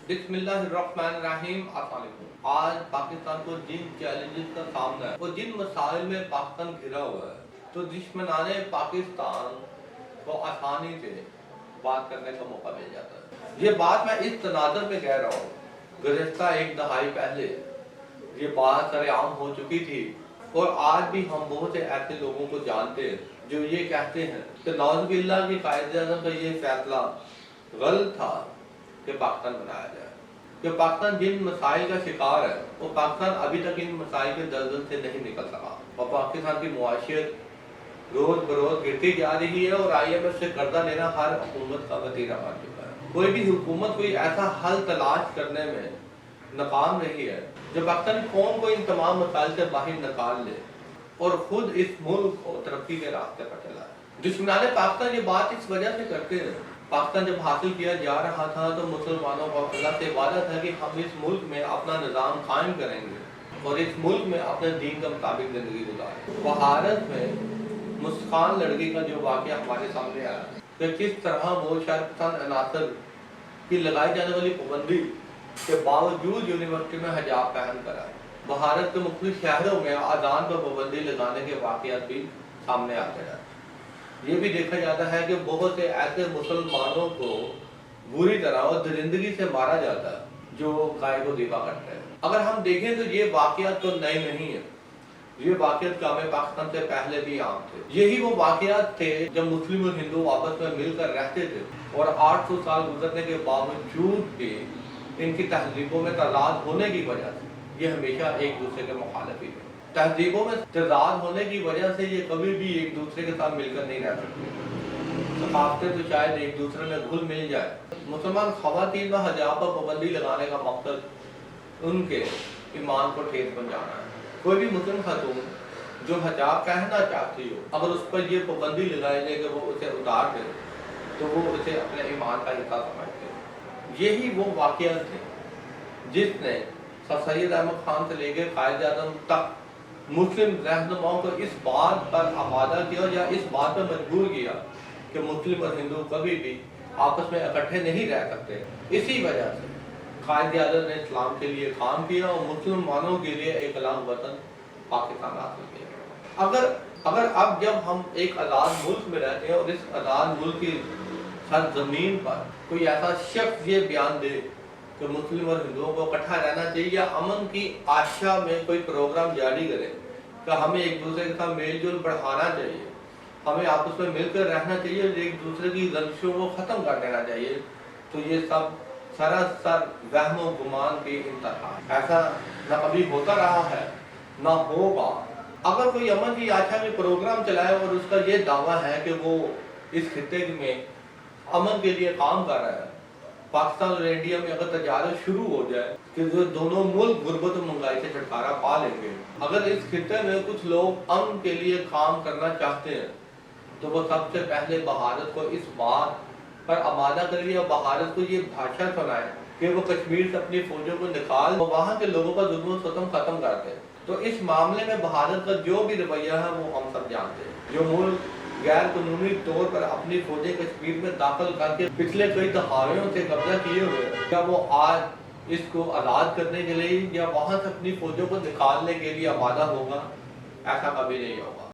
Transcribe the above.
बिस्मिल्लाहिर्रहमानिर्रहीम। अस्सलाम वालेकुम। आज पाकिस्तान को जिन चैलेंजेस का सामना है और जिन मसाइल में पाकिस्तान घिरा हुआ है, तो दुश्मनाने पाकिस्तान को आसानी से बात करने का मौका मिल जाता है। ये बात मैं इस तनाज़ुर में कह रहा हूँ, गुज़िश्ता एक दहाई पहले ये बात सरेआम हो चुकी थी और आज भी हम बहुत से ऐसे लोगों को जानते हैं जो ये कहते हैं कि नौज़ुबिल्लाह की कायदे-आज़म का ये फैसला गलत था कि पाकिस्तान बनाया जाए। कि पाकिस्तान जिन मसाइल का शिकार है वो पाकिस्तान अभी तक इन मसाइल के दलदल से नहीं निकल सका और पाकिस्तान की मुआशियत रोज बरोज गिरती जा रही है और IMF से कर्जा लेना हर हुकूमत का वतीरा बन चुका है। कोई भी हुकूमत कोई ऐसा हल तलाश करने में नाकाम रही है जो पाकिस्तानी कौम को इन तमाम मसाइल से बाहर निकाल ले और खुद इस मुल्क को तरक्की के रास्ते पर चला है। दुश्मनाने पाकिस्तान ये बात इस वजह से करते हैं, पाकिस्तान जब हासिल किया जा रहा था तो मुसलमानों का अल्लाह से वादा था कि हम इस मुल्क में अपना निज़ाम कायम करेंगे और इस मुल्क में अपने दीन के मुताबिक ज़िंदगी गुजारेंगे। भारत में मुस्कान लड़की का जो वाक़या हमारे सामने आया कि किस तरह वो शर्पसंद अनासर की लगाई जाने वाली पाबंदी के बावजूद यूनिवर्सिटी में हिजाब पहन कर आए। भारत के मुख्तलिफ शहरों में अजान पर पाबंदी लगाने के वाक़यात भी सामने आते हैं। ये भी देखा जाता है कि बहुत से ऐसे मुसलमानों को बुरी तरह और दरिंदगी से मारा जाता है जो गाय को ज़िबा करते हैं। अगर हम देखें तो ये वाक़यात तो नए नहीं है, ये वाक़यात हमें पाकिस्तान से पहले भी आम थे। यही वो वाक़यात थे जब मुस्लिम और हिंदू आपस में मिलकर रहते थे और 800 साल गुजरने के बावजूद भी इनकी तहजीबों में तज़ाद होने की वजह से ये हमेशा एक दूसरे के मुखालिफ ही थे। तहजीबों में तज़ाद होने की वजह से ये कभी भी एक दूसरे के साथ मिलकर नहीं रह सकते। सकाफ़तें तो शायद एक दूसरे में घुल मिल जाए। मुसलमान ख़वातीन व हिजाब पर पाबंदी लगाने का मकसद उनके ईमान को ठेस पहुँचाना है। कोई भी मुस्लिम खातून जो हिजाब पहनना चाहती हो, अगर उस पर ये पाबंदी लगाई जाए कि वो उसे उतार दे तो वो उसे अपने ईमान का हिस्सा समझते हैं। यही वो वाक़यात थे जिसने सर सैयद अहमद खान से लेकर कायद-ए-आज़म तक मुस्लिम रहनुमाओं को इस बात पर आमादा किया या इस बात पर मजबूर किया कि मुस्लिम और हिंदू कभी भी आपस में इकट्ठे नहीं रह सकते। इसी वजह से कायद-ए-आज़म ने इस्लाम के लिए काम किया और मुसलमानों के लिए एक अलग वतन पाकिस्तान हासिल किया। अगर अब जब हम एक आज़ाद मुल्क में रहते हैं और इस आज़ाद मुल्क की सरजमीन पर कोई ऐसा शख्स ये बयान दे कि मुस्लिम और हिंदुओं को इकट्ठा रहना चाहिए या अमन की आशा में कोई प्रोग्राम जारी करे कि हमें एक दूसरे के साथ मेल जोल बढ़ाना चाहिए, हमें आपस में मिलकर रहना चाहिए और एक दूसरे की रंजिशों को ख़त्म कर देना चाहिए, तो ये सब सरासर वहम व गुमान की इंतहा। ऐसा न कभी होता रहा है न होगा। अगर कोई अमन की आशा में प्रोग्राम चलाए और उसका ये दावा है कि वो इस खित्ते में अमन के लिए काम कर रहा है, पाकिस्तान और इंडिया में अगर तजारत शुरू हो जाए कि जो दोनों मुल्क गुर्बत और महंगाई से छुटकारा पा लेंगे, अगर इस खित्ते में कुछ लोग अमन के लिए काम करना चाहते हैं तो वो सबसे पहले भारत को इस बात पर आमादा करें या भारत को ये भाषा सुनाए कि वो कश्मीर से अपनी फौजों को निकाल और वहाँ के लोगों का जुल्म और सितम खत्म कर दे। तो इस मामले में भारत का जो भी रवैया है वो हम सब जानते हैं। जो मुल्क गैर कानूनी तौर पर अपनी फौजें कश्मीर में दाखिल करके पिछले कई दहाइयों से कब्जा किए हुए, क्या वो आज इसको आज़ाद करने के लिए या वहाँ से अपनी फौजों को निकालने के लिए आमादा होगा? ऐसा कभी नहीं होगा।